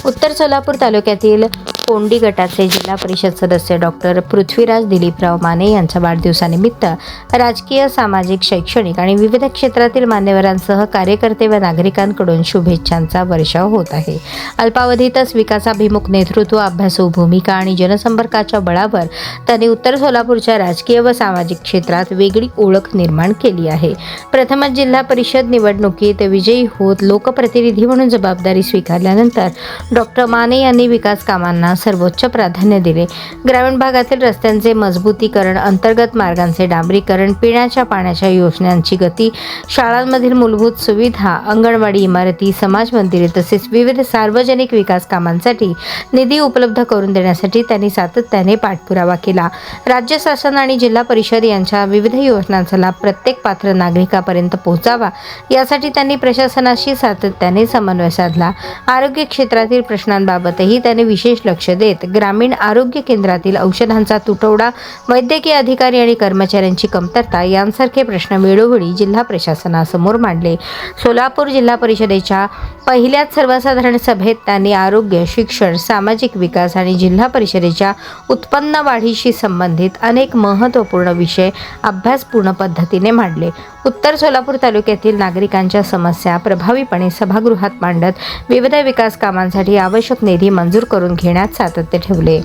उत्तर सोलापूर तालुक्यातील कोंडी गटाचे जिल्हा परिषद सदस्य डॉक्टर पृथ्वीराज दिलीपराव माने यांच्या वाढदिवसानिमित्त राजकीय, सामाजिक, शैक्षणिक आणि विविध क्षेत्रातील मान्यवरांसह कार्यकर्ते व नागरिकांकडून शुभेच्छांचा वर्षाव होत आहे. अल्पावधीतच विकासाभिमुख नेतृत्व, अभ्यासू भूमिका आणि जनसंपर्काच्या बळावर त्यांनी उत्तर सोलापूरच्या राजकीय व सामाजिक क्षेत्रात वेगळी ओळख निर्माण केली आहे. प्रथमच जिल्हा परिषद निवडणुकीत विजयी होत लोकप्रतिनिधी म्हणून जबाबदारी स्वीकारल्यानंतर डॉक्टर माने यांनी विकास कामांना सर्वोच्च प्राधान्य दिले. ग्रामीण भागातील रस्त्यांचे मजबूतीकरण, अंतर्गत मार्गांचे डांबरीकरण, पिण्याच्या पाण्याच्या योजनांची गती, शाळांमधील मूलभूत सुविधा, अंगणवाडी इमारती, समाज मंदिरे तसेच विविध सार्वजनिक विकास कामांसाठी निधी उपलब्ध करून देण्यासाठी त्यांनी सातत्याने पाठपुरावा केला. राज्य शासन आणि जिल्हा परिषद यांच्या विविध योजनांचा लाभ प्रत्येक पात्र नागरिकापर्यंत पोहोचावा यासाठी त्यांनी प्रशासनाशी सातत्याने समन्वय साधला. आरोग्य क्षेत्रातील प्रश्नांबाबतही त्यांनी विशेष लक्ष देत ग्रामीण आरोग्य केंद्रातील औषधांचा तुटवडा, वैद्यकीय अधिकारी आणि कर्मचाऱ्यांची कमतरता यांसारखे प्रश्न वेळोवेळी जिल्हा प्रशासनासमोर मांडले. सोलापूर जिल्हा परिषदेच्या पहिल्याच सर्वसाधारण सभेत त्यांनी आरोग्य, शिक्षण, सामाजिक विकास आणि जिल्हा परिषदेच्या उत्पन्न वाढीशी संबंधित अनेक महत्त्वपूर्ण विषय अभ्यासपूर्ण पद्धतीने मांडले. उत्तर सोलापूर तालुक्यातील नागरिकांच्या समस्या प्रभावीपणे सभागृहात मांडत विविध विकास कामांसाठी आवश्यक निधी मंजूर करून घेण्यात सातत्य ठेवले.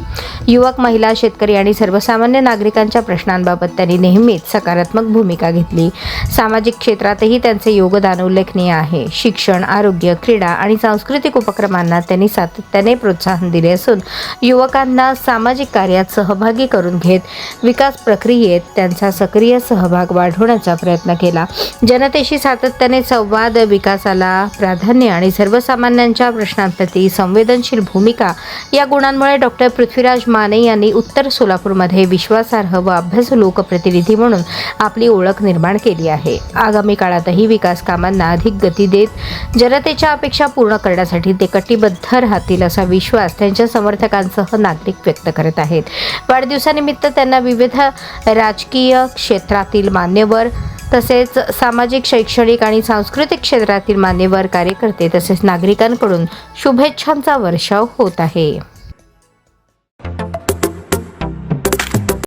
युवक, महिला, शेतकरी आणि सर्वसामान्य नागरिकांच्या प्रश्नांबाबत त्यांनी नेहमीच सकारात्मक भूमिका घेतली. सामाजिक क्षेत्रातही त्यांचे योगदान उल्लेखनीय आहे. शिक्षण, आरोग्य, क्रीडा आणि सांस्कृतिक उपक्रमांना त्यांनी सातत्याने प्रोत्साहन दिले असून युवकांना सामाजिक कार्यात सहभागी करून घेत विकास प्रक्रियेत त्यांचा सक्रिय सहभाग वाढवण्याचा प्रयत्न केला. जनतेशी सातत्याने संवाद, विकासाला प्राधान्य आणि सर्वसामान्यांच्या प्रश्नांप्रती संवेदनशील भूमिका या गुणांमुळे डॉक्टर पृथ्वीराज माने यांनी उत्तर सोलापूरमध्ये विश्वासार्ह व अभ्यासू लोकप्रतिनिधी म्हणून आपली ओळख निर्माण केली आहे. आगामी काळातही विकास कामांना अधिक गती देत जनतेच्या अपेक्षा पूर्ण करण्यासाठी ते कटिबद्ध राहतील असा विश्वास त्यांच्या समर्थकांसह नागरिक व्यक्त करत आहेत. वाढदिवसानिमित्त त्यांना विविध राजकीय क्षेत्रातील मान्यवर तसेच सामाजिक, शैक्षणिक आणि सांस्कृतिक क्षेत्रातील मान्यवर, कार्यकर्ते तसेच नागरिकांकडून शुभेच्छांचा वर्षाव होत आहे.